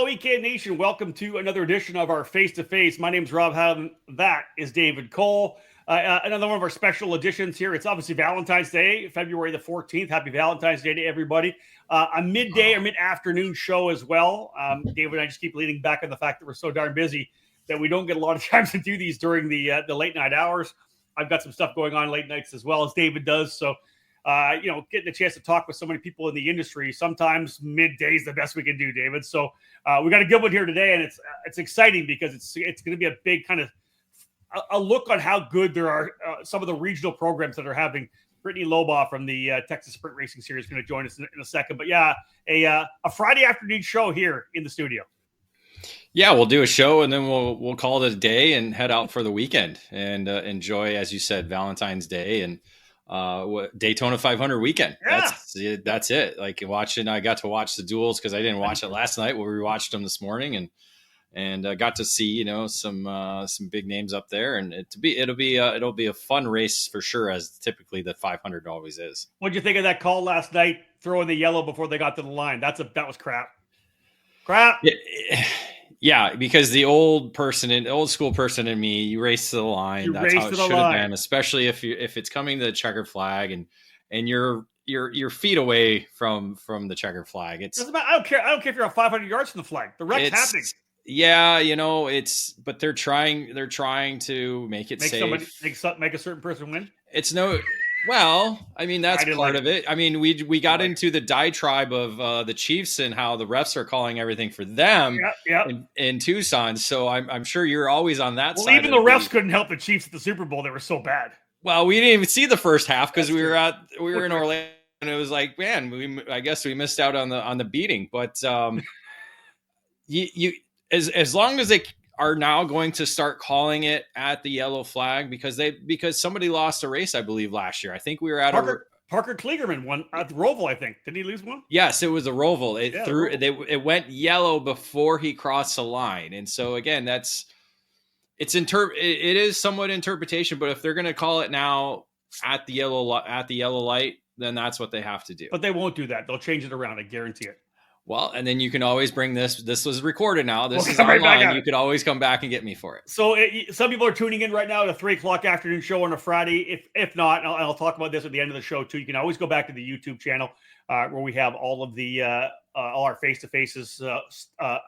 Hello, EK Nation. Welcome to another edition of our Face2Face. My name's Rob Howden. That is David Cole. Another one of our special editions here. It's obviously Valentine's Day, February the 14th. Happy Valentine's Day to everybody. A midday or mid-afternoon show as well. David and I just keep leaning back on the fact that we're so darn busy that we don't get a lot of time to do these during the late night hours. I've got some stuff going on late nights as well as David does. So, getting a chance to talk with so many people in the industry, sometimes midday is the best we can do, David. So we got a good one here today, and it's exciting because it's going to be a big kind of a look on how good there are some of the regional programs that are having. Brittany Lobaugh from the Texas Sprint Racing Series is going to join us in a second. But yeah, a Friday afternoon show here in the studio. Yeah, we'll do a show and then we'll call it a day and head out for the weekend and enjoy, as you said, Valentine's Day and Daytona 500 weekend. Yeah. That's it. Like I got to watch the duels because I didn't watch it last night. We watched them this morning and got to see some big names up there, and it'll be a fun race for sure, as typically the 500 always is. What'd you think of that call last night, throwing the yellow before they got to the line? That was crap. Yeah, because the old school person in me, you race to the line. That's how it should have been, especially if it's coming to the checkered flag and you're feet away from the checkered flag. I don't care if you're 500 yards from the flag. The wreck's happening. Yeah, but they're trying to make it safe. Make a certain person win. That's part of it. I mean, we got into the diatribe of the Chiefs and how the refs are calling everything for them in Tucson. So I'm sure you're always on that side. Well, even the refs couldn't help the Chiefs at the Super Bowl. They were so bad. Well, we didn't even see the first half because we were in Orlando, and it was like, man, I guess we missed out on the beating. But as long as they are now going to start calling it at the yellow flag because somebody lost a race, I believe, last year. I think we were at Parker Kligerman won at the Roval, I think. Didn't he lose one? Yes, it was a Roval. It went yellow before he crossed the line. And so again, it is somewhat interpretation, but if they're going to call it now at the yellow light, then that's what they have to do. But they won't do that. They'll change it around. I guarantee it. Well, and then you can always bring this. This was recorded now. This is online. You could always come back and get me for it. So some people are tuning in right now to 3:00 afternoon show on a Friday. If not, I'll talk about this at the end of the show too. You can always go back to the YouTube channel where we have all of the all our face-to-faces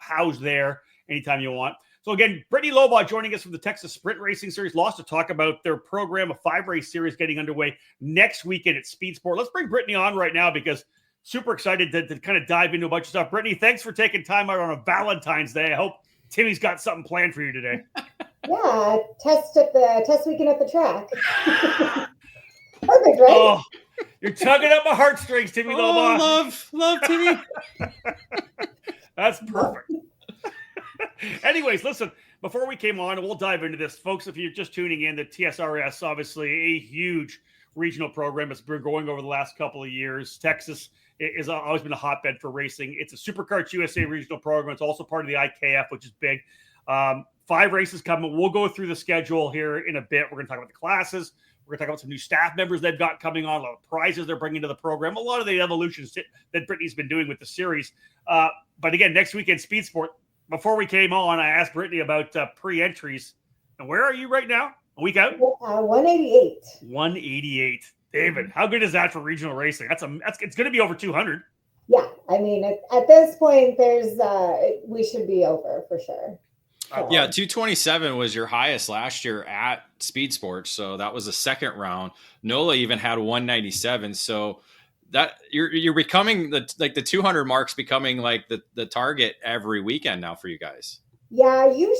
housed there anytime you want. So again, Brittany Lobaugh joining us from the Texas Sprint Racing Series. Lots to talk about their program, a 5-race series getting underway next weekend at Speed Sport. Let's bring Brittany on right now because super excited to kind of dive into a bunch of stuff. Brittany, thanks for taking time out on a Valentine's Day. I hope Timmy's got something planned for you today. Yeah, test weekend at the track. Perfect, right? Oh, you're tugging at my heartstrings, Timmy Lobaugh. Love Timmy. That's perfect. Anyways, listen, before we came on, and we'll dive into this, folks, if you're just tuning in, the TSRS, obviously a huge regional program. It's been going over the last couple of years. Texas has always been a hotbed for racing. It's a Supercarts USA regional program. It's also part of the IKF, which is big. 5 races coming. We'll go through the schedule here in a bit. We're going to talk about the classes. We're going to talk about some new staff members they've got coming on, a lot of prizes they're bringing to the program, a lot of the evolutions that Brittany's been doing with the series. But again, next weekend, Speed Sport. Before we came on, I asked Brittany about pre-entries. And where are you right now? A week out? 188. 188. David, how good is that for regional racing? It's going to be over 200. Yeah, I mean, at this point, we should be over for sure. Yeah, 227 was your highest last year at Speed Sports, so that was the second round. NOLA even had 197, so that you're becoming the 200 marks becoming like the target every weekend now for you guys. Yeah, usually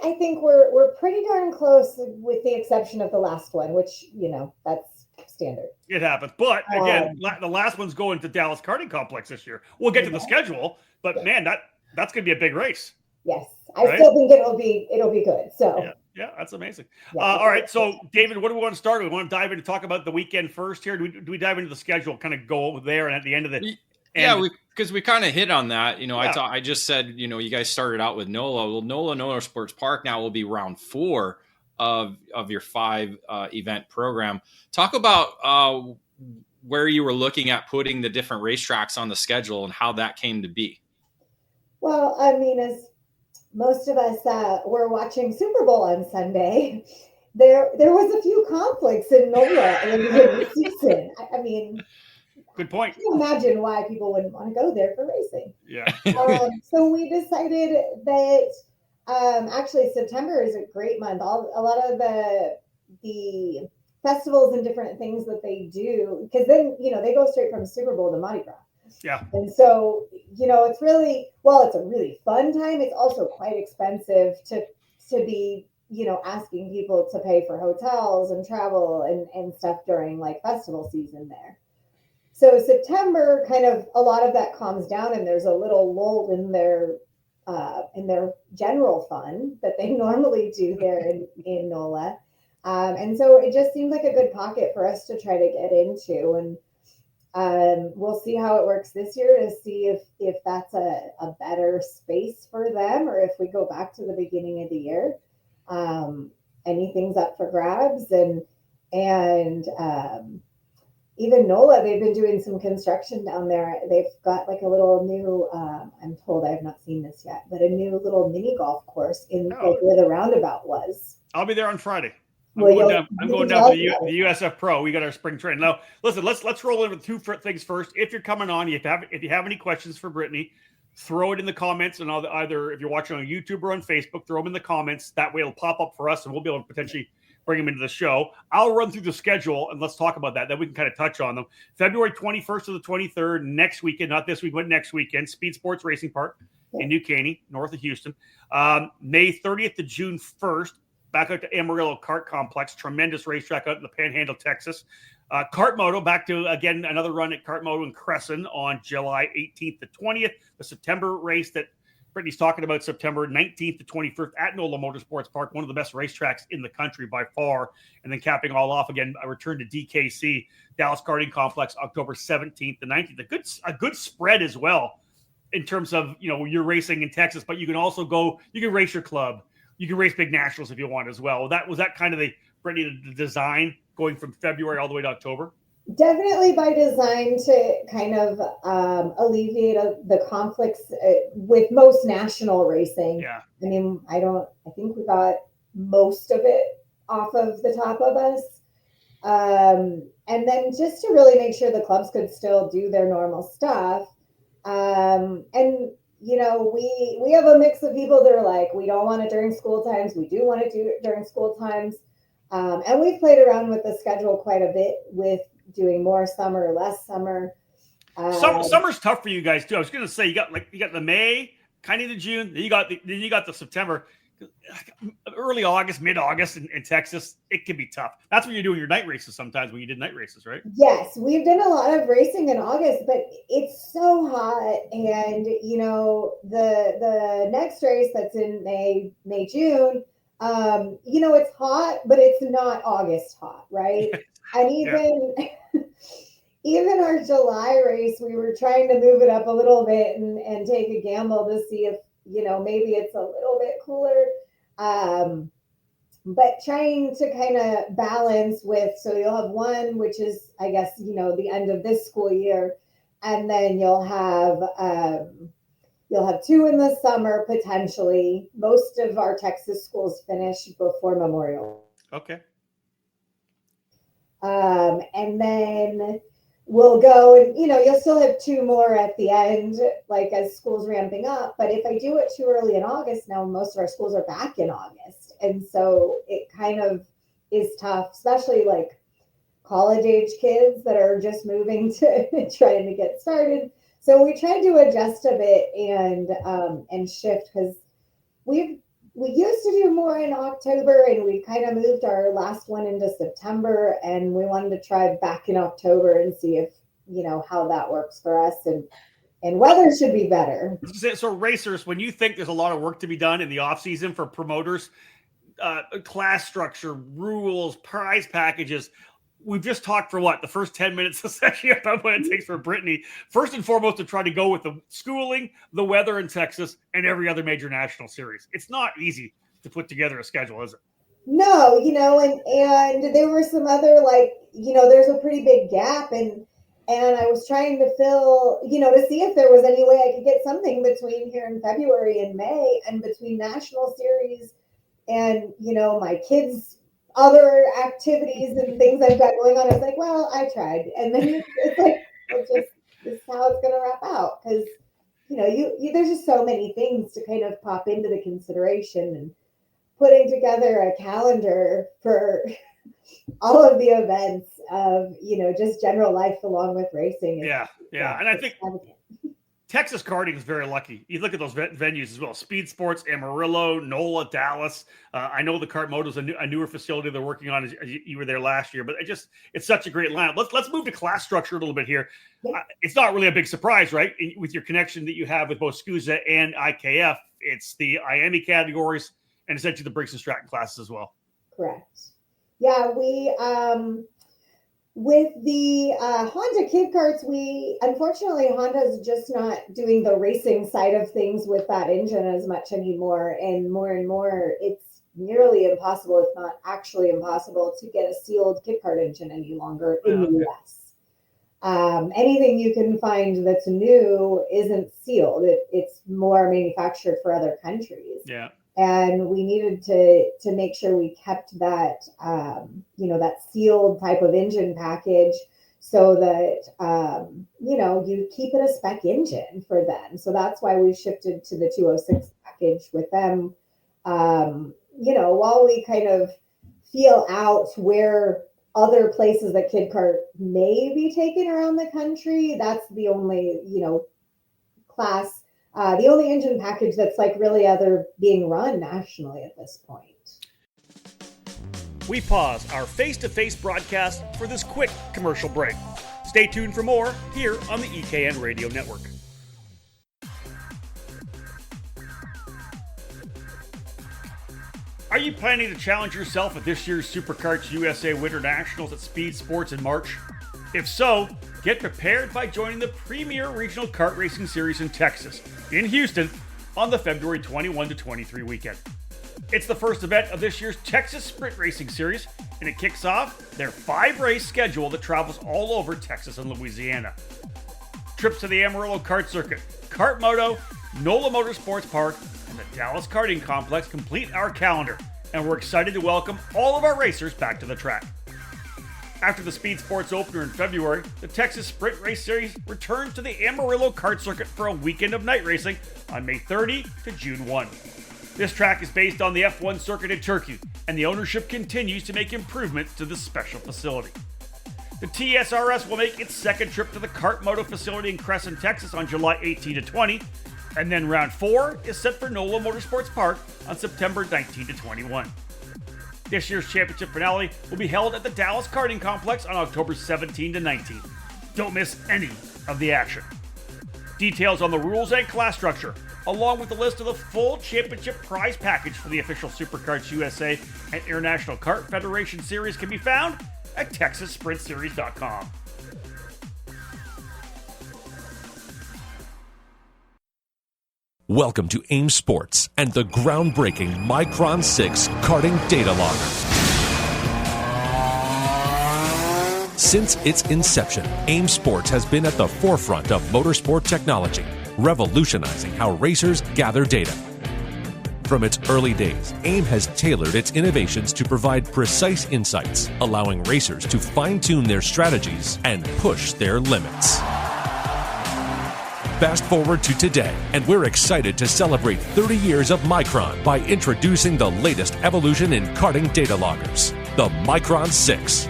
I think we're pretty darn close, with the exception of the last one, which that's standard. It happens, but again, the last one's going to Dallas Karting Complex this year. We'll get to the schedule, but man, that's going to be a big race. Yes, I still think it'll be good. So yeah, that's amazing. Yeah, all right, so David, what do we want to start with? We want to dive in and talk about the weekend first here. Do we dive into the schedule, kind of go there, and at the end of the because we kind of hit on that. I just said, you guys started out with NOLA. Well, NOLA Sports Park now will be round 4 of your 5 event program. Talk about where you were looking at putting the different racetracks on the schedule and how that came to be. Well, I mean, as most of us were watching Super Bowl on Sunday, there was a few conflicts in NOLA early in the season. I mean, Good point. I can imagine why people wouldn't want to go there for racing. Yeah. So we decided that actually September is a great month. A lot of the festivals and different things that they do, because then they go straight from Super Bowl to Mardi Gras. Yeah. And so it's really it's a really fun time. It's also quite expensive to be asking people to pay for hotels and travel and stuff during like festival season there. So September, kind of a lot of that calms down, and there's a little lull in their general fund that they normally do there in NOLA, and so it just seemed like a good pocket for us to try to get into, and we'll see how it works this year to see if that's a better space for them, or if we go back to the beginning of the year. Anything's up for grabs, and even NOLA, they've been doing some construction down there. They've got like a little new, I'm told, I have not seen this yet, but a new little mini golf course in like where the roundabout was. I'll be there on Friday. I'm going down to the USF Pro. We got our spring training. Now, listen, let's roll in with two things first. If you're coming on, if you have any questions for Brittany, throw it in the comments, and either if you're watching on YouTube or on Facebook, throw them in the comments. That way it'll pop up for us, and we'll be able to potentially bring them into the show. I'll run through the schedule, and let's talk about that. Then we can kind of touch on them. February 21st to the 23rd, next weekend, not this week, but next weekend, Speed Sports Racing Park in New Caney, north of Houston. May 30th to June 1st, back out to Amarillo Kart Complex, tremendous racetrack out in the Panhandle, Texas. Kart Moto, back to, again, another run at Kart Moto in Crescent on July 18th to 20th. The September race that Brittany's talking about, September 19th to 21st at NOLA Motorsports Park, one of the best racetracks in the country by far. And then capping all off again, a return to DKC, Dallas Karting Complex, October 17th to 19th. A good spread as well in terms of, you're racing in Texas, but you can also you can race your club. You can race big nationals if you want as well. Was that kind of the design going from February all the way to October? Definitely by design to kind of alleviate the conflicts with most national racing. Yeah. I mean, I think we got most of it off of the top of us. And then just to really make sure the clubs could still do their normal stuff. And we have a mix of people that are like, we don't want it during school times. We do want to do it during school times. And we've played around with the schedule quite a bit with doing more summer, less summer. Summer's tough for you guys too. I was going to say you got the May, kind of the June. Then you got the September, early August, mid-August in Texas. It can be tough. That's when you're doing your night races sometimes. When you did night races, right? Yes, we've done a lot of racing in August, but it's so hot, and the next race that's in May, June. It's hot, but it's not August hot, right? And even our July race, we were trying to move it up a little bit and take a gamble to see if, maybe it's a little bit cooler. But trying to kind of balance so you'll have one, which is, I guess, the end of this school year. And then you'll have two in the summer, potentially. Most of our Texas schools finish before Memorial. Okay. And then we'll go and, you'll still have two more at the end, like as school's ramping up. But if I do it too early in August, now most of our schools are back in August. And so it kind of is tough, especially like college age kids that are just moving to trying to get started. So we tried to adjust a bit and shift, because we used to do more in October, and we kind of moved our last one into September, and we wanted to try back in October and see if, how that works for us, and weather should be better. So racers, when you think there's a lot of work to be done in the off season for promoters, class structure, rules, prize packages, we've just talked for the first 10 minutes essentially about what it takes for Brittany, first and foremost, to try to go with the schooling, the weather in Texas, and every other major national series. It's not easy to put together a schedule, is it? No, and there were some other, there's a pretty big gap, and And I was trying to to see if there was any way I could get something between here in February and May, and between national series and, my kids' other activities and things I've got going on. I was like, well, I tried. And then it's like, this is how it's going to wrap out. Because, there's just so many things to kind of pop into the consideration, and putting together a calendar for all of the events of, just general life along with racing. Yeah. And I think Texas karting is very lucky. You look at those venues as well: Speed Sports, Amarillo, NOLA, Dallas. I know the Kart Moto is a newer facility they're working on. You were there last year, but it's such a great lineup. Let's move to class structure a little bit here. Yeah. It's not really a big surprise, right? With your connection that you have with both SCUSA and IKF, it's the IAME categories and essentially the Briggs and Stratton classes as well. Correct. Yeah, we with the Honda kid karts, unfortunately Honda's just not doing the racing side of things with that engine as much anymore, and more it's nearly impossible, if not actually impossible, to get a sealed kid kart engine any longer in the US. Anything you can find that's new isn't sealed. It's more manufactured for other countries. Yeah. And we needed to make sure we kept that, that sealed type of engine package, so that, you keep it a spec engine for them. So that's why we shifted to the 206 package with them. While we kind of feel out where other places that Kid Kart may be taken around the country, that's the only, class, the only engine package that's really being run nationally at this point. We pause our face-to-face broadcast for this quick commercial break. Stay tuned for more here on the EKN Radio Network. Are you planning to challenge yourself at this year's SuperKarts USA Winter Nationals at Speed Sports in March? If so, get prepared by joining the premier regional kart racing series in Texas, in Houston, on the February 21 to 23 weekend. It's the first event of this year's Texas Sprint Racing Series, and it kicks off their 5-race schedule that travels all over Texas and Louisiana. Trips to the Amarillo Kart Circuit, Kart Moto, NOLA Motorsports Park, and the Dallas Karting Complex complete our calendar, and we're excited to welcome all of our racers back to the track. After the Speed Sports opener in February, the Texas Sprint Race Series returns to the Amarillo Kart Circuit for a weekend of night racing on May 30 to June 1. This track is based on the F1 circuit in Turkey, and the ownership continues to make improvements to this special facility. The TSRS will make its second trip to the Kart Moto facility in Crescent, Texas on July 18 to 20, and then round 4 is set for NOLA Motorsports Park on September 19 to 21. This year's championship finale will be held at the Dallas Karting Complex on October 17 to 19. Don't miss any of the action. Details on the rules and class structure, along with the list of the full championship prize package for the official SuperKarts USA and International Kart Federation Series, can be found at TexasSprintSeries.com. Welcome to AIM Sports and the groundbreaking Micron 6 karting data logger. Since its inception, AIM Sports has been at the forefront of motorsport technology, revolutionizing how racers gather data. From its early days, AIM has tailored its innovations to provide precise insights, allowing racers to fine-tune their strategies and push their limits. Fast forward to today, and we're excited to celebrate 30 years of Micron by introducing the latest evolution in karting data loggers, the Micron 6.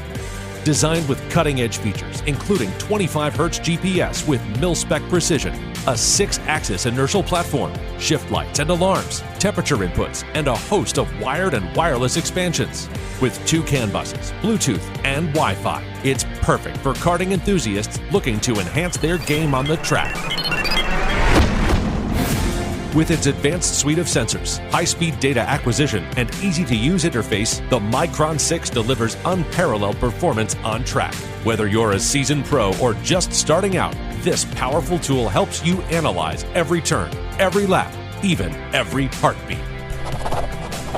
Designed with cutting-edge features, including 25Hz GPS with mil-spec precision, a 6-axis inertial platform, shift lights and alarms, temperature inputs, and a host of wired and wireless expansions. With 2 CAN buses, Bluetooth, and Wi-Fi, it's perfect for karting enthusiasts looking to enhance their game on the track. With its advanced suite of sensors, high-speed data acquisition, and easy-to-use interface, the Micron 6 delivers unparalleled performance on track. Whether you're a seasoned pro or just starting out, this powerful tool helps you analyze every turn, every lap, even every heartbeat.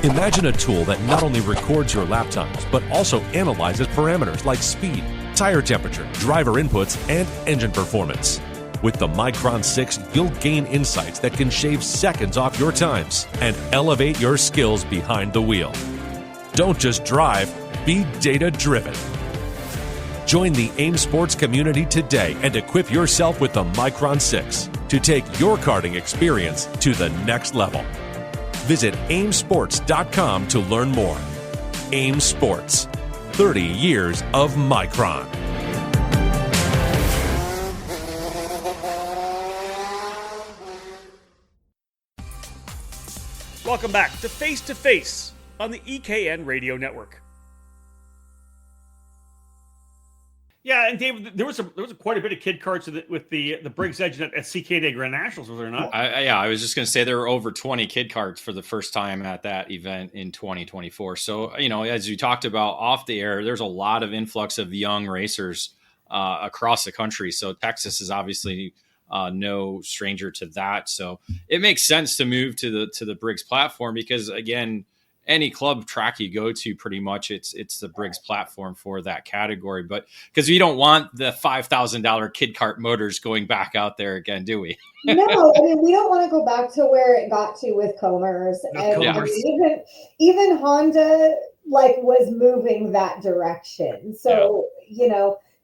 Imagine a tool that not only records your lap times, but also analyzes parameters like speed, tire temperature, driver inputs, and engine performance. With the Micron 6, you'll gain insights that can shave seconds off your times and elevate your skills behind the wheel. Don't just drive, be data-driven. Join the AIM Sports community today and equip yourself with the Micron 6 to take your karting experience to the next level. Visit aimsports.com to learn more. AIM Sports, 30 years of Micron. Welcome back to Face2Face on the EKN Radio Network. Yeah, and David, there was quite a bit of kid carts with the Briggs Edge at CKNA Grand Nationals, was there not? I was just going to say there were over 20 kid carts for the first time at that event in 2024. So, as you talked about off the air, there's a lot of influx of young racers across the country. So Texas is obviously no stranger to that. So it makes sense to move to the Briggs platform because, again, any club track you go to, pretty much it's the Briggs platform for that category. But because we don't want the $5,000 kid cart motors going back out there again, do we? No, I mean, we don't want to go back to where it got to with Comers. And Comers. I mean, even Honda was moving that direction. So,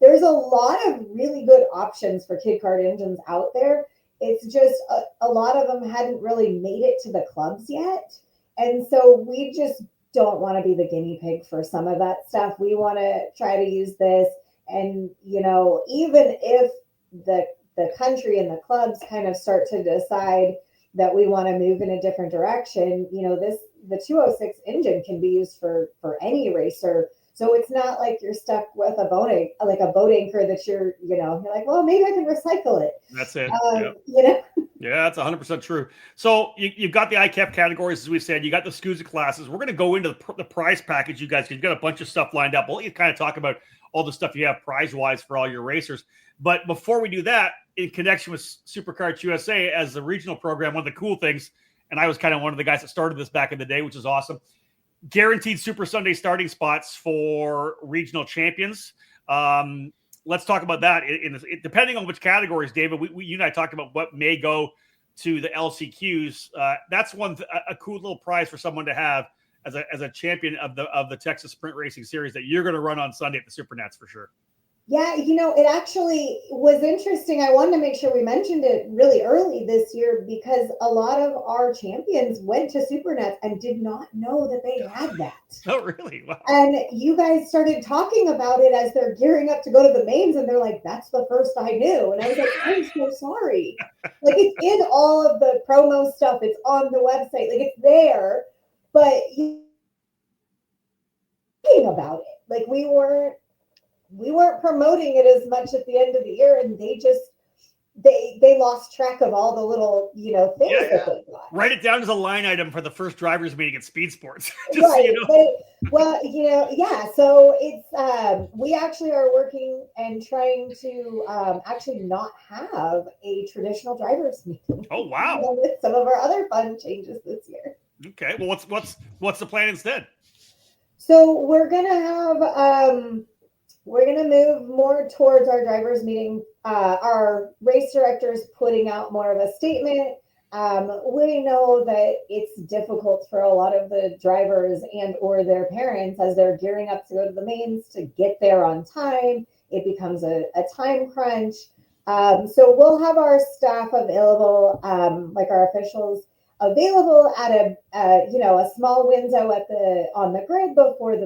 there's a lot of really good options for kid cart engines out there. It's just a lot of them hadn't really made it to the clubs yet. And so we just don't want to be the guinea pig for some of that stuff. We want to try to use this. And, even if the country and the clubs kind of start to decide that we want to move in a different direction, the 206 engine can be used for any racer. So it's not like you're stuck with a boat anchor that you're like, well, maybe I can recycle it. That's it. Yep. Yeah, that's 100% true. So you've got the ICAP categories, as we said. You got the SCUSA classes. We're going to go into the prize package, you guys, because you've got a bunch of stuff lined up. We'll let you kind of talk about all the stuff you have prize-wise for all your racers. But before we do that, in connection with Supercarts USA as the regional program, one of the cool things, and I was kind of one of the guys that started this back in the day, which is awesome, guaranteed Super Sunday starting spots for regional champions. Let's talk about that. Depending on which categories, David, you and I talked about what may go to the LCQs. That's a cool little prize for someone to have as a champion of the Texas Sprint Racing Series that you're going to run on Sunday at the Supernats for sure. Yeah, it actually was interesting. I wanted to make sure we mentioned it really early this year because a lot of our champions went to Supernats and did not know that they had that. Oh, really? Wow. And you guys started talking about it as they're gearing up to go to the mains, and they're like, that's the first I knew. And I was like, I'm so sorry. It's in all of the promo stuff. It's on the website. It's there. But you thinking about it. We weren't promoting it as much at the end of the year, and they lost track of all the little things that they got. Write it down as a line item for the first drivers meeting at Speed Sports. Right. So it's we actually are working and trying to actually not have a traditional drivers meeting. Oh wow! With some of our other fun changes this year. Okay. Well, what's the plan instead? So we're gonna have we're going to move more towards our drivers meeting, our race directors putting out more of a statement. We know that it's difficult for a lot of the drivers and or their parents as they're gearing up to go to the mains to get there on time. It becomes a time crunch. So we'll have our staff available, our officials available at a small window on the grid before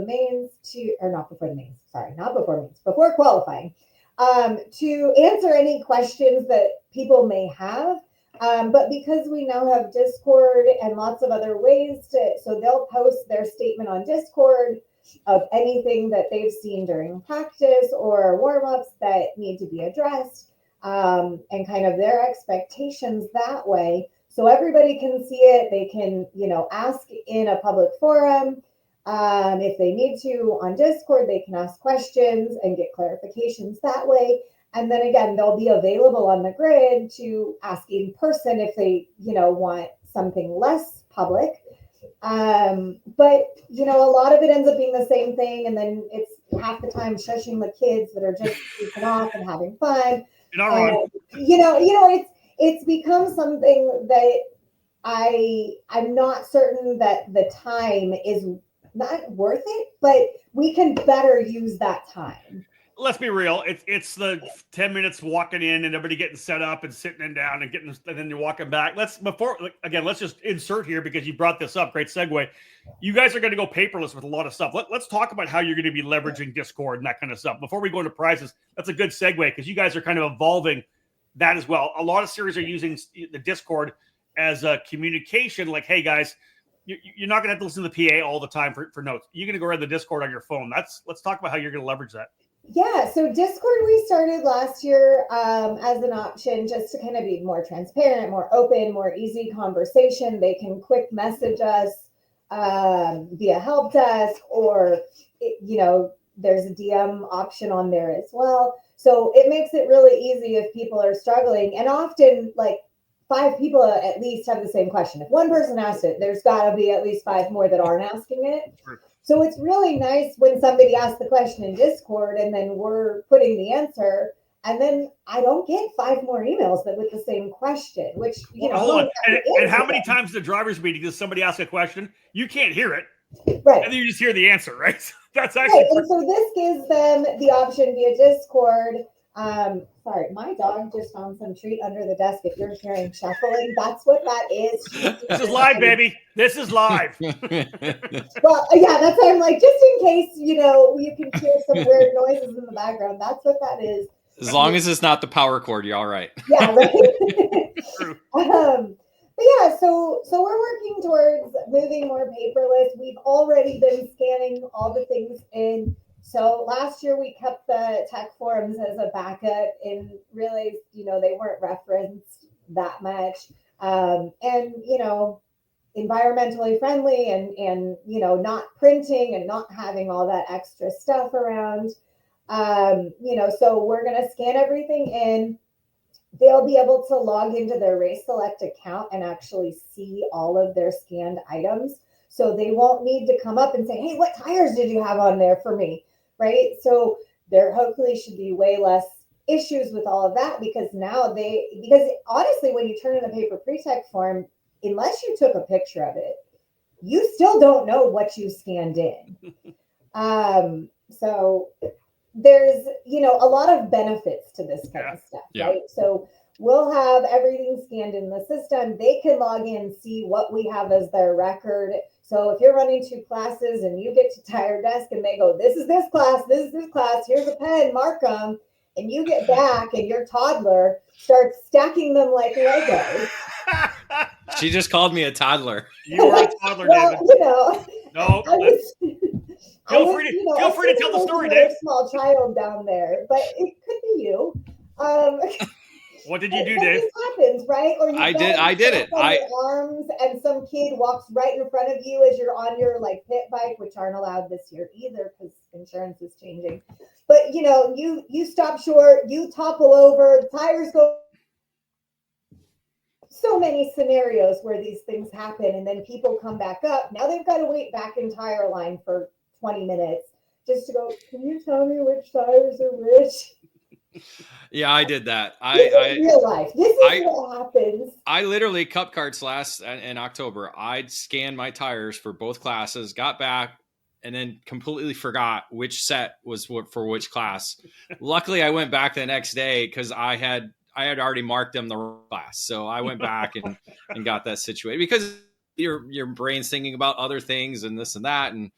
qualifying, to answer any questions that people may have. But because we now have Discord and lots of other ways so they'll post their statement on Discord of anything that they've seen during practice or warm-ups that need to be addressed, and kind of their expectations that way. So everybody can see it. They can, ask in a public forum. If they need to on Discord, they can ask questions and get clarifications that way. And then again, they'll be available on the grid to ask in person if they, want something less public. But, a lot of it ends up being the same thing. And then it's half the time shushing the kids that are just goofing off and having fun. You're not wrong. It's become something that I'm not certain that the time is not worth it, but we can better use that time. Let's be real. It's the 10 minutes walking in and everybody getting set up and sitting and down and then you're walking back. Let's just insert here because you brought this up. Great segue. You guys are going to go paperless with a lot of stuff. Let's talk about how you're going to be leveraging Discord and that kind of stuff. Before we go into prizes, that's a good segue because you guys are kind of evolving that as well. A lot of series are using the Discord as a communication. Like, hey guys, you're not going to have to listen to the PA all the time for notes. You're going to go read the Discord on your phone. Let's talk about how you're going to leverage that. Yeah, so Discord we started last year as an option just to kind of be more transparent, more open, more easy conversation. They can quick message us via help desk or, there's a DM option on there as well. So it makes it really easy if people are struggling. And often, like, 5 people at least have the same question. If one person asked it, there's got to be at least 5 more that aren't asking it. So it's really nice when somebody asks the question in Discord and then we're putting the answer, and then I don't get 5 more emails with the same question, which, hold on. And how many times in the driver's meeting does somebody ask a question? You can't hear it. Right. And then you just hear the answer, right? That's actually right. And so this gives them the option via Discord. Sorry, my dog just found some treat under the desk. If you're hearing shuffling, that's what that is. This is live, baby. This is live. Well, yeah, that's why I'm like, just in case, you can hear some weird noises in the background. That's what that is. As long as it's not the power cord, you're all right. Yeah, right. But yeah, so we're working towards moving more paperless. We've already been scanning all the things in. So last year we kept the tech forums as a backup and realized, they weren't referenced that much. And, environmentally friendly and, not printing and not having all that extra stuff around. So we're going to scan everything in. They'll be able to log into their Race Select account and actually see all of their scanned items. So they won't need to come up and say, hey, what tires did you have on there for me? Right. So there hopefully should be way less issues with all of that because honestly, when you turn in a paper pre-tech form, unless you took a picture of it, you still don't know what you scanned in. So there's, a lot of benefits to this kind of stuff, right? So we'll have everything scanned in the system. They can log in, see what we have as their record. So if you're running 2 classes and you get to tire desk and they go, this is this class, here's a pen, mark them. And you get back and your toddler starts stacking them like Legos. She just called me a toddler. You are a toddler, David. No. Feel free to tell the story, Dave. A small child down there, but it could be you. What did you do, Dave? This happens, right? Or I did it. Arms and some kid walks right in front of you as you're on your pit bike, which aren't allowed this year either because insurance is changing. But you stop short, you topple over, the tires go. So many scenarios where these things happen, and then people come back up. Now they've got to wait back in tire line for 20 minutes just to go, can you tell me which tires are which? Yeah, I did that. Real life. This is what happens. I literally cup carts in October. I'd scanned my tires for both classes, got back, and then completely forgot which set was for which class. Luckily, I went back the next day because I had already marked them the wrong class. So I went back and got that situated because your brain's thinking about other things and this and that. And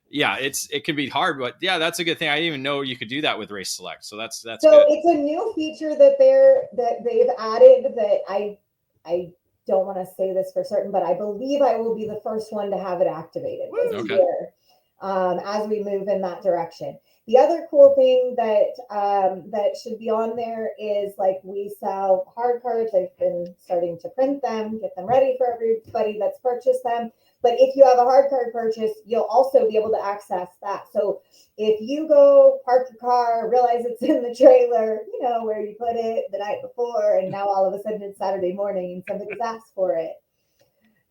yeah, it can be hard, but yeah, that's a good thing. I didn't even know you could do that with Race Select. So that's so good. It's a new feature that they've added that I don't want to say this for certain, but I believe I will be the first one to have it activated this year as we move in that direction. The other cool thing that should be on there is we sell hard cards. I've been starting to print them, get them ready for everybody that's purchased them. But if you have a hard card purchase, you'll also be able to access that. So if you go park your car, realize it's in the trailer, where you put it the night before, and now all of a sudden it's Saturday morning and somebody's asked for it.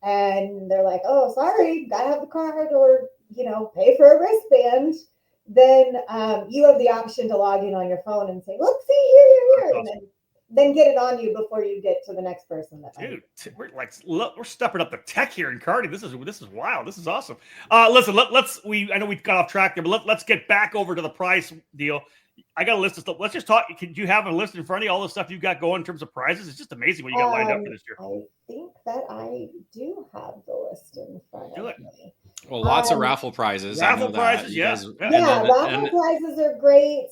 And they're like, oh, sorry, gotta have the card or, pay for a wristband. then you have the option to log in on your phone and say, look, see, here, and then get it on you before you get to the next person. Dude, we're stepping up the tech here in karting. This is wild. This is awesome. Listen, I know we got off track there, but let's get back over to the prize deal. I got a list of stuff. Let's just talk. Can you have a list in front of you, all the stuff you got going in terms of prizes? It's just amazing what you got lined up for this year. I think that I do have the list in front of me. Well, lots of raffle prizes. Raffle prizes, yes. Raffle prizes are great.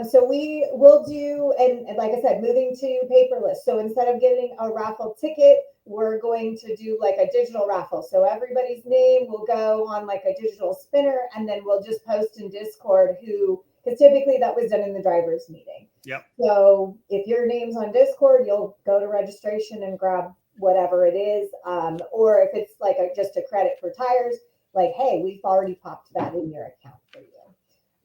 So we will do, and like I said, moving to paperless. So instead of getting a raffle ticket, we're going to do like a digital raffle. So everybody's name will go on like a digital spinner, and then we'll just post in Discord because typically that was done in the driver's meeting. Yep. So if your name's on Discord, you'll go to registration and grab whatever it is. Or if it's like just a credit for tires, like, hey, we've already popped that in your account for you.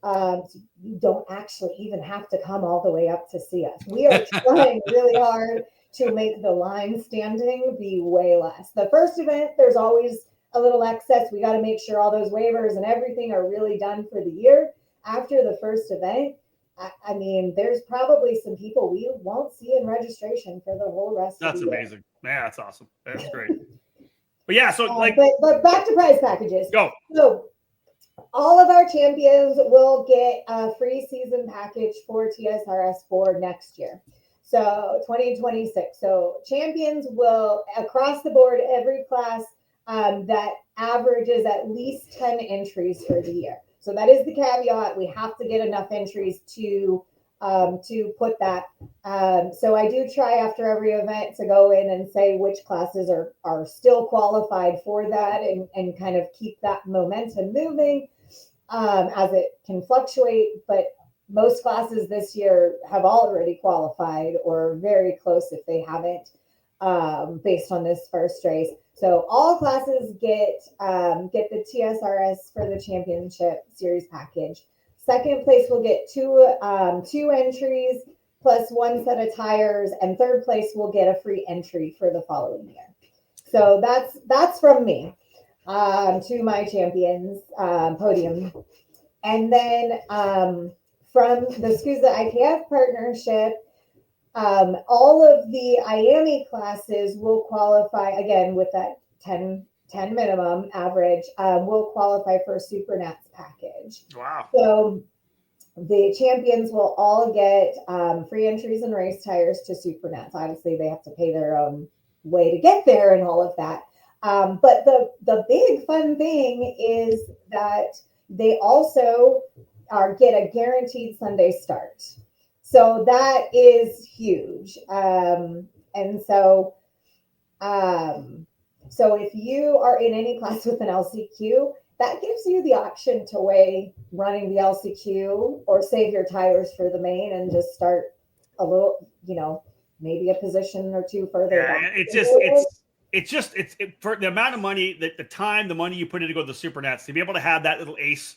So you don't actually even have to come all the way up to see us. We are trying really hard to make the line standing be way less. The first event, there's always a little excess. We got to make sure all those waivers and everything are really done for the year. After the first event, I mean, there's probably some people we won't see in registration for the whole rest of the year. That's amazing. Yeah, that's awesome. That's great. But yeah, so but back to prize packages. Go. So all of our champions will get a free season package for TSRS for next year. So 2026. So champions will, across the board, every class that averages at least 10 entries for the year. So that is the caveat. We have to get enough entries to put that. So I do try after every event to go in and say which classes are still qualified for that and kind of keep that momentum moving as it can fluctuate. But most classes this year have already qualified or very close if they haven't, based on this first race. So all classes get the TSRS for the championship series package. Second place will get two entries plus one set of tires, and third place will get a free entry for the following year. So that's from me to my champions podium. And then from the SCUSA IKF partnership, all of the IAME classes will qualify, again, with that 10 minimum average, will qualify for a Super Nats package. Wow. So the champions will all get free entries and race tires to Super Nats. Obviously, they have to pay their own way to get there and all of that. But the big fun thing is that they also get a guaranteed Sunday start. So that is huge. And so if you are in any class with an LCQ, that gives you the option to weigh running the LCQ or save your tires for the main and just start a little, maybe a position or two further. Yeah, it's for the amount of money, the time, the money you put in to go to the Super Nats, to be able to have that little ace,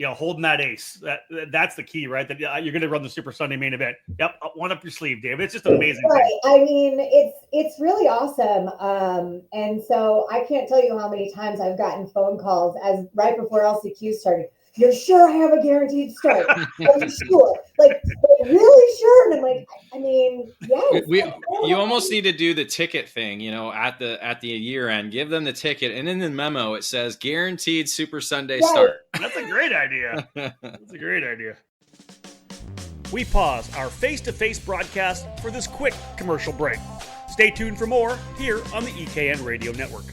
holding that ace, that's the key, right? That you're going to run the Super Sunday main event. Yep, one up your sleeve, David. It's just an amazing thing. I mean, it's really awesome. And so I can't tell you how many times I've gotten phone calls as right before LCQ started. You're sure I have a guaranteed start? Are you sure? Like, really sure? And I'm like, I mean, yes. You almost need to do the ticket thing, at the year end. Give them the ticket, and in the memo it says guaranteed Super Sunday start. That's a great idea. That's a great idea. We pause our face-to-face broadcast for this quick commercial break. Stay tuned for more here on the EKN Radio Network.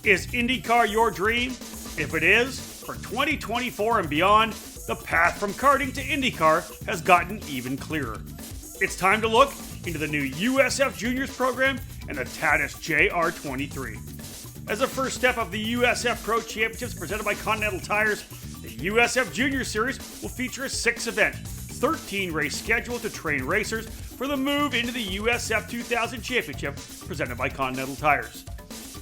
Is IndyCar your dream? If it is, for 2024 and beyond, the path from karting to IndyCar has gotten even clearer. It's time to look into the new USF Juniors program and the Tatis JR23. As a first step of the USF Pro Championships presented by Continental Tires, the USF Junior Series will feature a 6-event, 13-race schedule to train racers for the move into the USF 2000 Championship presented by Continental Tires.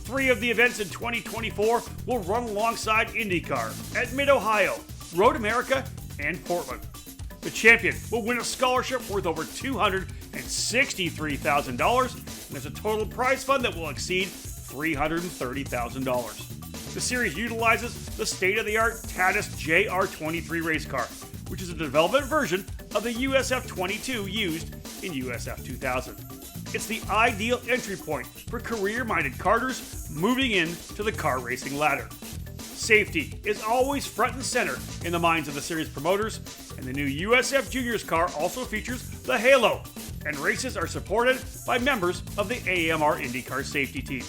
3 of the events in 2024 will run alongside IndyCar at Mid-Ohio, Road America, and Portland. The champion will win a scholarship worth over $263,000, and there's a total prize fund that will exceed $330,000. The series utilizes the state-of-the-art Tatis JR23 race car, which is a development version of the USF 22 used in USF 2000. It's the ideal entry point for career-minded karters moving into the car racing ladder. Safety is always front and center in the minds of the series promoters, and the new USF Juniors car also features the Halo, and races are supported by members of the AMR IndyCar safety team.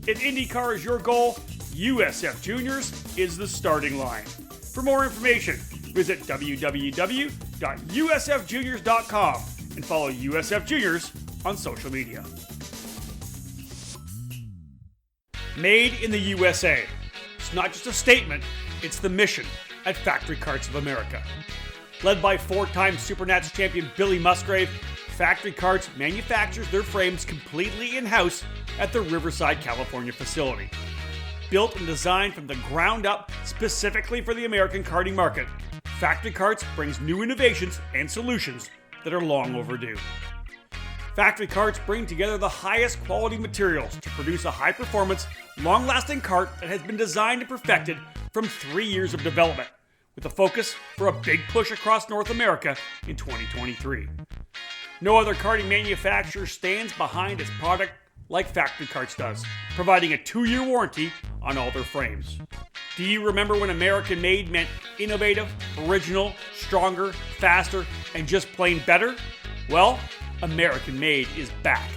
If IndyCar is your goal, USF Juniors is the starting line. For more information, visit www.usfjuniors.com and follow USF Juniors on social media. Made in the USA. It's not just a statement, it's the mission at Factory Karts of America. Led by four-time Supernats champion Billy Musgrave, Factory Karts manufactures their frames completely in-house at the Riverside, California facility. Built and designed from the ground up specifically for the American karting market, Factory Karts brings new innovations and solutions that are long overdue. Factory Karts bring together the highest quality materials to produce a high-performance, long-lasting kart that has been designed and perfected from 3 years of development, with a focus for a big push across North America in 2023. No other karting manufacturer stands behind its product like Factory Karts does, providing a 2-year warranty on all their frames. Do you remember when American made meant innovative, original, stronger, faster, and just plain better? Well, American Made is back.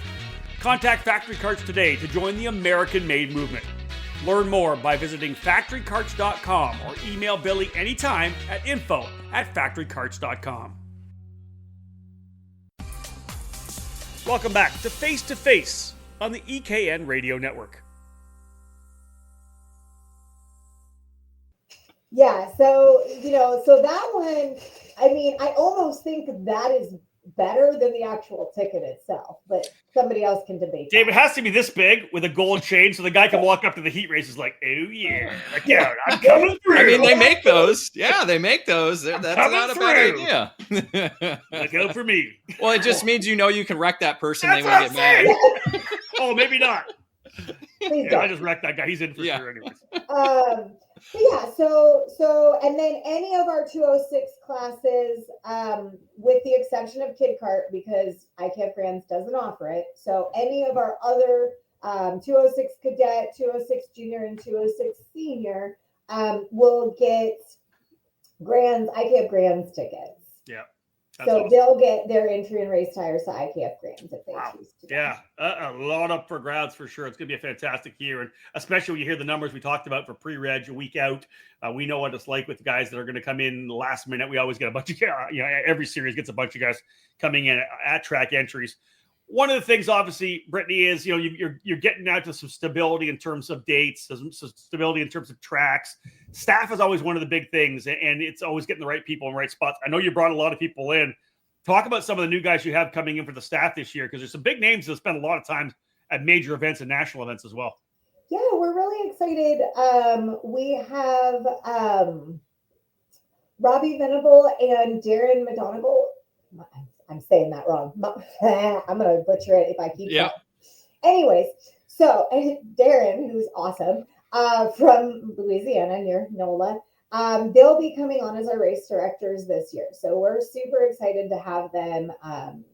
Contact Factory Karts today to join the American Made movement. Learn more by visiting factorykarts.com or email Billy anytime at info@factorykarts.com. Welcome back to Face2Face on the EKN Radio Network. Yeah, so, so that one, I mean, I almost think that is better than the actual ticket itself, but somebody else can debate. Dave, it has to be this big with a gold chain so the guy can walk up to the heat races like, oh yeah, look out, I'm coming through. I mean, they make those. Yeah, they make those. That's not a bad idea. Look out for me. Well, it just means you can wreck that person. That's They won't get mad. Oh, maybe not. Please Yeah, don't. I just wrecked that guy. He's in for sure anyways. But yeah, so and then any of our 206 classes, with the exception of Kid Kart, because IKF Brands doesn't offer it. So any of our other 206 Cadet, 206 Junior, and 206 Senior will get IKF Brands tickets. Yeah. So awesome. they'll get their entry and race tires to IKF Brands if they choose to. Yeah, a lot up for grabs for sure. It's going to be a fantastic year. And especially when you hear the numbers we talked about for pre-reg a week out, we know what it's like with the guys that are going to come in last minute. We always get a bunch of, every series gets a bunch of guys coming in at track entries. One of the things, obviously, Brittany, is, you're getting out to some stability in terms of dates, some stability in terms of tracks. Staff is always one of the big things, and it's always getting the right people in the right spots. I know you brought a lot of people in. Talk about some of the new guys you have coming in for the staff this year, because there's some big names that spend a lot of time at major events and national events as well. Yeah, we're really excited. We have Robbie Venable and Darren McDonagall. I'm saying that wrong. I'm going to butcher it if I keep going. Anyways, so Darren, who's awesome, from Louisiana near NOLA, they'll be coming on as our race directors this year. So we're super excited to have them.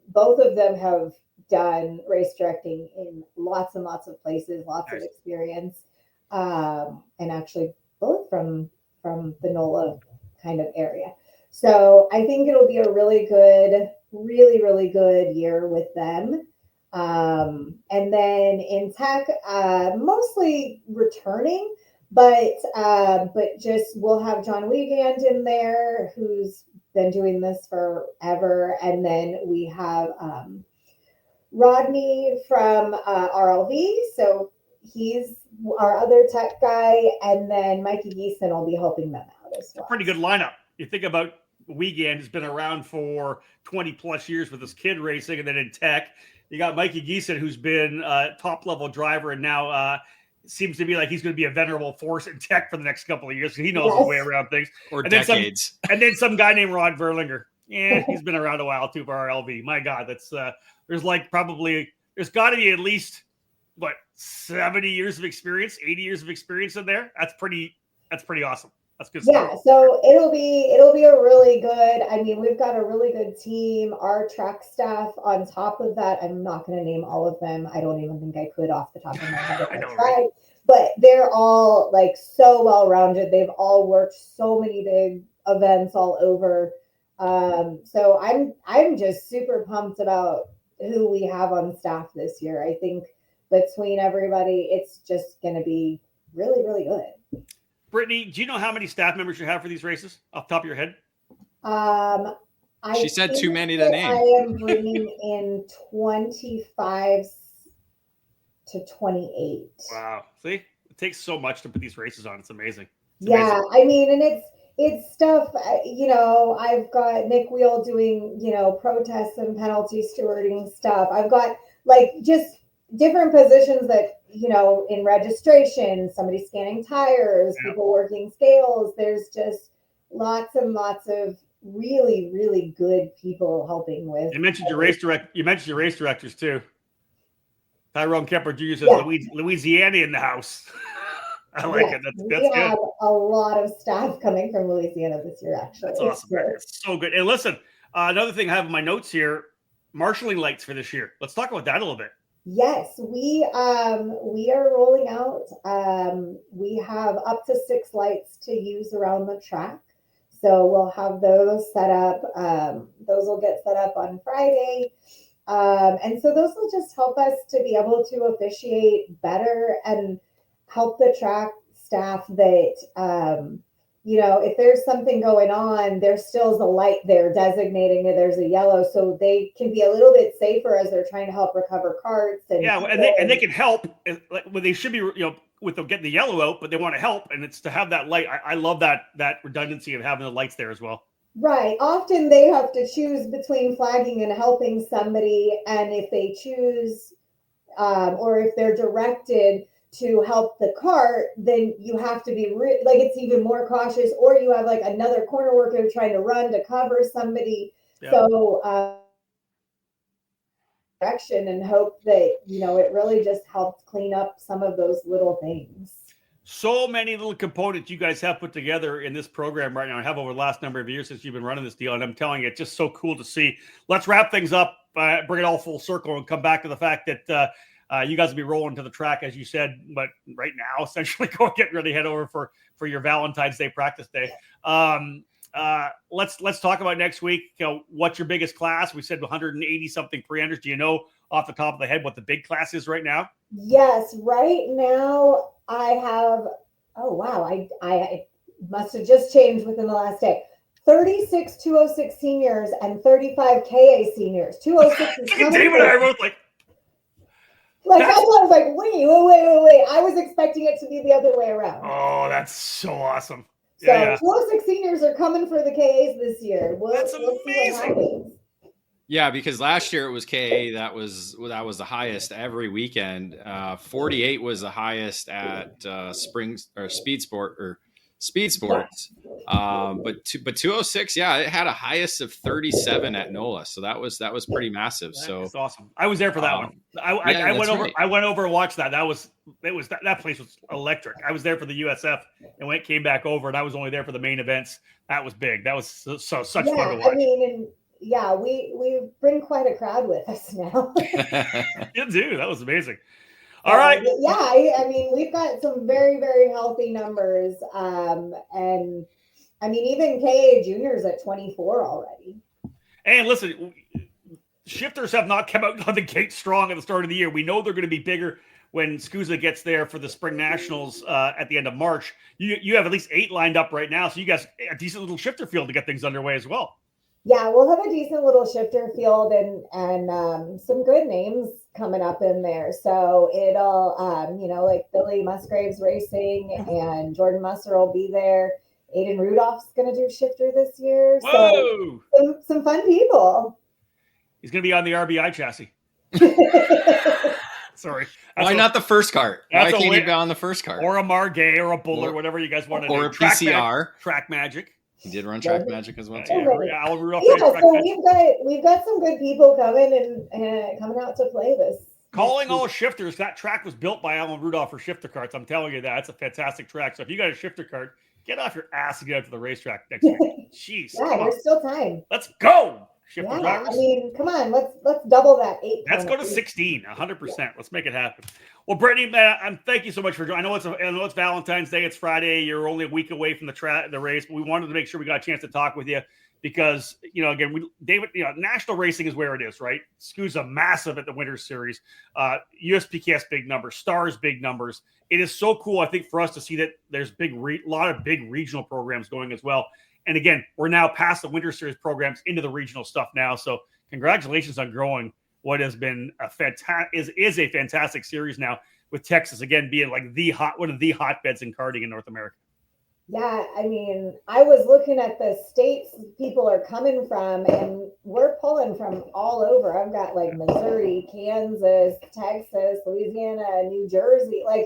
Both of them have done race directing in lots and lots of places, lots of experience, and actually both from the NOLA kind of area. So I think it'll be a really good year with them. And then in tech, mostly returning, but just we'll have John Wiegand in there, who's been doing this forever. And then we have Rodney from RLV. So he's our other tech guy. And then Mikey Geeson will be helping them out as well. Pretty good lineup. You think about Wiegand has been around for 20 plus years with his kid racing, and then in tech, you got Mikey Geeson, who's been a top level driver, and now seems to be like he's going to be a venerable force in tech for the next couple of years. He knows his way around things. Or and decades. Then some guy named Rod Verlinger. Yeah, he's been around a while too for RLV. My God, that's there's got to be at least what, 70 years of experience, 80 years of experience in there. That's pretty awesome. That's good stuff. Yeah, so it'll be a really good. I mean, we've got a really good team. Our track staff on top of that, I'm not going to name all of them. I don't even think I could off the top of my head if I tried. Right? But they're all like so well rounded. They've all worked so many big events all over. So I'm just super pumped about who we have on staff this year. I think between everybody, it's just going to be really, really good. Brittany, do you know how many staff members you have for these races off the top of your head? She said too many to name. I am bringing in 25 to 28. Wow. See, it takes so much to put these races on. It's amazing. It's amazing. I mean, and it's stuff, I've got Nick Wheel doing, protests and penalty stewarding stuff. I've got like just different positions that, in registration, somebody scanning tires, people working scales. There's just lots and lots of really, really good people helping with. You mentioned your race directors too. Tyrone Kemper Jr. says Louisiana in the house. I like it. That's we have a lot of staff coming from Louisiana this year, actually. That's awesome. It's so good. And listen, another thing I have in my notes here, marshalling lights for this year. Let's talk about that a little bit. Yes, we are rolling out. We have up to 6 lights to use around the track. So we'll have those set up. Those will get set up on Friday. And so those will just help us to be able to officiate better and help the track staff that, if there's something going on, there still is a light there designating that there's a yellow, so they can be a little bit safer as they're trying to help recover carts. And they can help. Like, well, they should be, with them getting the yellow out, but they want to help, and it's to have that light. I love that redundancy of having the lights there as well. Right. Often they have to choose between flagging and helping somebody, and if they choose, or if they're directed to help the cart, then you have to be it's even more cautious, or you have like another corner worker trying to run to cover somebody. Yeah. So direction and hope that, it really just helps clean up some of those little things. So many little components you guys have put together in this program right now. I have over the last number of years since you've been running this deal, and I'm telling you, it's just so cool to see. Let's wrap things up, bring it all full circle, and come back to the fact that you guys will be rolling to the track, as you said, but right now, essentially, get ready, head over for your Valentine's Day practice day. Let's talk about next week. What's your biggest class? We said 180 something pre-enters. Do you know off the top of the head what the big class is right now? Yes, right now I have. Oh wow, I must have just changed within the last day. 36 206 seniors and 35 KA seniors. 206 is coming. David and I were both like. I was like, wait. I was expecting it to be the other way around. Oh, that's so awesome. So 206 seniors are coming for the KAs this year. That's amazing. See what happens. Yeah, because last year it was KA that was the highest every weekend. 48 was the highest at Springs or Speed Sports. But 206, yeah, it had a highest of 37 at NOLA, so that was pretty massive. That's awesome. I was there for that one. I went over. Right. I went over and watched that. That place was electric. I was there for the USF, and when it came back over, and I was only there for the main events. That was big. That was such fun to watch. I mean, we bring quite a crowd with us now. You do. That was amazing. All right. I mean, we've got some very, very healthy numbers. And I mean, even KA juniors at 24 already. And listen, shifters have not come out on the gate strong at the start of the year. We know they're going to be bigger when SCUSA gets there for the Spring Nationals at the end of March. You have at least 8 lined up right now. So you guys, a decent little shifter field to get things underway as well. Yeah, we'll have a decent little shifter field and some good names coming up in there. So it'll, like Billy Musgraves Racing and Jordan Musser will be there. Aiden Rudolph's going to do shifter this year. Whoa! So some fun people. He's going to be on the RBI chassis. Sorry. Why not the first cart? Why can't he be on the first cart? Or a Margay or a Buller, whatever you guys want to do. Or a PCR. Track Magic. He did run Track Magic as well too. So we've got some good people coming and coming out to play Calling all shifters. That track was built by Alan Rudolph for shifter carts. I'm telling you that. It's a fantastic track. So if you got a shifter cart, get off your ass and get out to the racetrack next week. Jeez. Yeah, there's still time. Let's go. Shifter Yeah, drivers. I mean, come on, let's double that 8. Let's go to 16, 100%. Let's make it happen. Well, Brittany, man, thank you so much for joining. I know it's Valentine's Day. It's Friday. You're only a week away from the race, but we wanted to make sure we got a chance to talk with you because, again, David, national racing is where it is, right? SCUSA massive at the Winter Series. USPKS big numbers, Stars big numbers. It is so cool, I think, for us to see that there's a lot of big regional programs going as well. And again, we're now past the Winter Series programs into the regional stuff now. So congratulations on growing what has been a fantastic series now, with Texas again being like one of the hotbeds in karting in North America. Yeah, I mean, I was looking at the states people are coming from, and we're pulling from all over. I've got like Missouri, Kansas, Texas, Louisiana, New Jersey. I'm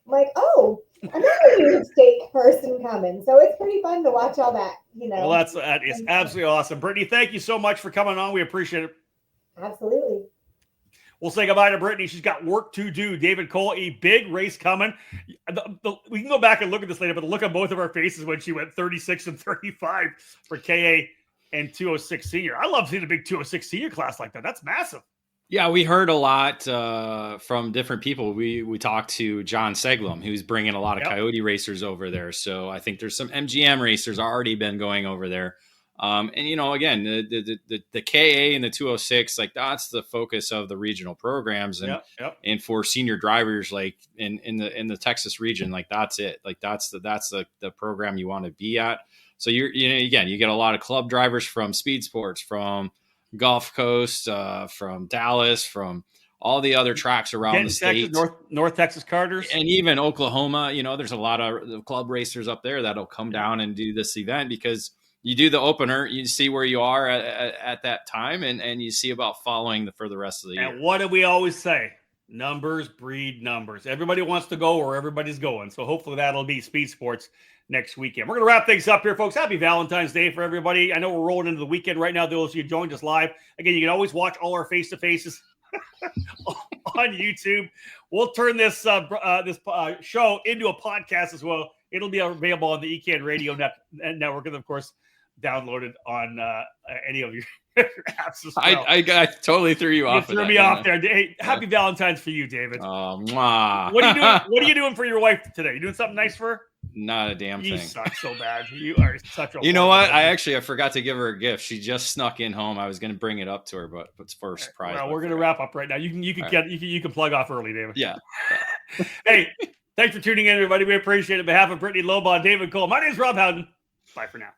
like, oh, another new state person coming. So it's pretty fun to watch all that, Well, that is absolutely awesome. Brittany, thank you so much for coming on. We appreciate it. Absolutely. We'll say goodbye to Brittany. She's got work to do. David Cole, a big race coming. We can go back and look at this later, but look at both of our faces when she went 36 and 35 for KA and 206 senior. I love seeing a big 206 senior class like that. That's massive. Yeah, we heard a lot from different people. We talked to John Seglum, who's bringing a lot of Coyote racers over there. So I think there's some MGM racers already been going over there. And again, the KA and the 206, like that's the focus of the regional programs, and for senior drivers, like in the Texas region, like that's it. Like that's the program you want to be at. So you get a lot of club drivers from Speed Sports, from Gulf Coast, from Dallas, from all the other tracks around the state, North Texas karters, and even Oklahoma. There's a lot of club racers up there that'll come down and do this event because you do the opener, you see where you are at that time, and you see about following for the rest of the year. And what do we always say? Numbers breed numbers. Everybody wants to go where everybody's going. So hopefully that'll be Speed Sports next weekend. We're going to wrap things up here, folks. Happy Valentine's Day for everybody. I know we're rolling into the weekend right now. Those of you joined us live. Again, you can always watch all our face-to-faces on YouTube. We'll turn this show into a podcast as well. It'll be available on the ECAN Radio Network, and of course, downloaded on any of your apps as well. I totally threw you off. You threw me off there. Hey, happy Valentine's for you, David. Mwah. What are you doing? What are you doing for your wife today? You doing something nice for her? Not a damn thing. You suck so bad. You are such a. You know what? I forgot to give her a gift. She just snuck in home. I was going to bring it up to her, but it's for a surprise. Well, we're going to wrap up right now. You can plug off early, David. Yeah. Hey, thanks for tuning in, everybody. We appreciate it. On behalf of Brittany, Lobaugh, David Cole, my name is Rob Howden. Bye for now.